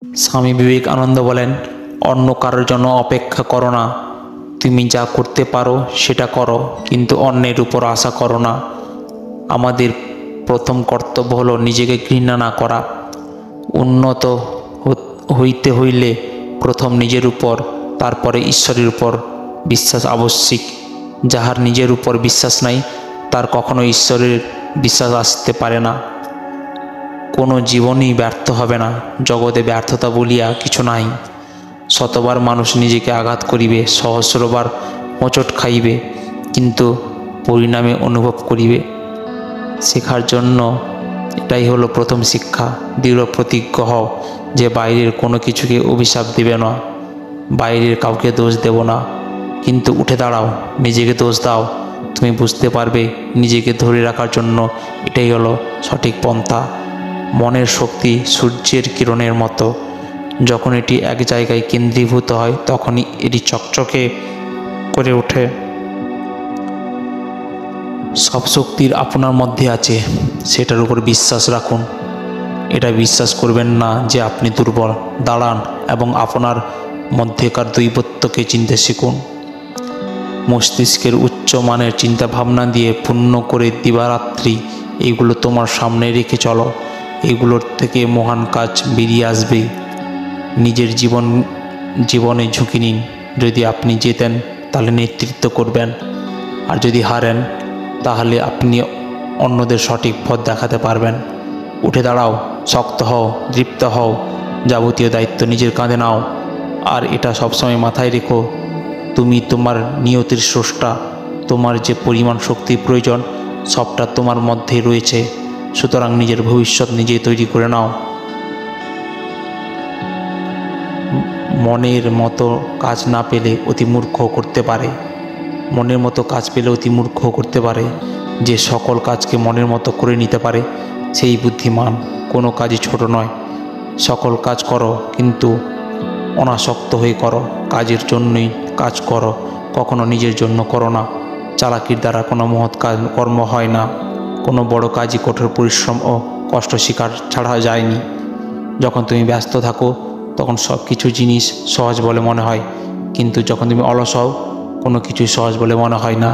স্বামী বিবেকানন্দ বলেন, অন্য কারোর জন্য অপেক্ষা করো না। তুমি যা করতে পারো সেটা করো, কিন্তু অন্যের উপর আশা করো না। আমাদের প্রথম কর্তব্য হলো নিজেকে ঘৃণা না করা। উন্নত হইতে হইলে প্রথম নিজের উপর, তারপরে ঈশ্বরের উপর বিশ্বাস আবশ্যিক। যাহার নিজের উপর বিশ্বাস নাই, তার কখনো ঈশ্বরের বিশ্বাস আসতে পারে না। কোনো জীবনই ব্যর্থ হবে না। জগতে ব্যর্থতা বলিয়া কিছু নাই। শতবার মানুষ নিজেকে আঘাত করিবে, সহস্রবার হোঁচট খাইবে, কিন্তু পরিণামে অনুভব করিবে। শেখার জন্য এটাই হলো প্রথম শিক্ষা। দৃঢ় প্রতিজ্ঞ হও যে বাইরের কোনো কিছুকে অভিশাপ দিবে না, বাইরের কাউকে দোষ দেব না। কিন্তু উঠে দাঁড়াও, নিজেকে দোষ দাও, তুমি বুঝতে পারবে নিজেকে ধরে রাখার জন্য এটাই হলো সঠিক পন্থা। মনের শক্তি সূর্যের কিরণের মতো। যখন এটি এক জায়গায় কেন্দ্রীভূত হয়, তখনই এটি চকচকে করে ওঠে। সব শক্তির আপনার মধ্যে আছে, সেটার উপর বিশ্বাস রাখুন। এটা বিশ্বাস করবেন না যে আপনি দুর্বল। দাঁড়ান এবং আপনার মধ্যেকার দৈবত্বকে চিনতে শিখুন। মস্তিষ্কের উচ্চ মানের চিন্তাভাবনা দিয়ে পূর্ণ করে দিবারাত্রি এগুলো তোমার সামনে রেখে চলো। এগুলোর থেকে মহান কাজ বেরিয়ে আসবে। নিজের জীবনে ঝুঁকি নিন। যদি আপনি জেতেন তাহলে নেতৃত্ব করবেন, আর যদি হারেন তাহলে আপনি অন্যদের সঠিক পথ দেখাতে পারবেন। উঠে দাঁড়াও, শক্ত হও, দৃপ্ত হও, যাবতীয় দায়িত্ব নিজের কাঁধে নাও। আর এটা সবসময় মাথায় রেখো, তুমি তোমার নিয়তির স্রষ্টা। তোমার যে পরিমাণ শক্তির প্রয়োজন সবটা তোমার মধ্যেই রয়েছে। সুতরাং নিজের ভবিষ্যৎ নিজেই তৈরি করে নাও। মনের মতো কাজ না পেলে অতি মূর্খ করতে পারে। মনের মতো কাজ পেলে অতি মূর্খ করতে পারে। যে সকল কাজকে মনের মতো করে নিতে পারে সেই বুদ্ধিমান। কোনো কাজই ছোট নয়। সকল কাজ করো, কিন্তু অনাসক্ত হয়ে করো। কাজের জন্যই কাজ করো, কখনো নিজের জন্য করো না। চালাকির দ্বারা কোনো মহৎ কর্ম হয় না। কোনো বড় কাজই কঠোর পরিশ্রম ও কষ্ট স্বীকার ছাড়া যায়নি। যখন তুমি ব্যস্ত থাকো তখন সব কিছু জিনিস সহজ বলে মনে হয়, কিন্তু যখন তুমি অলস হও কোনো কিছুই সহজ বলে মনে হয় না।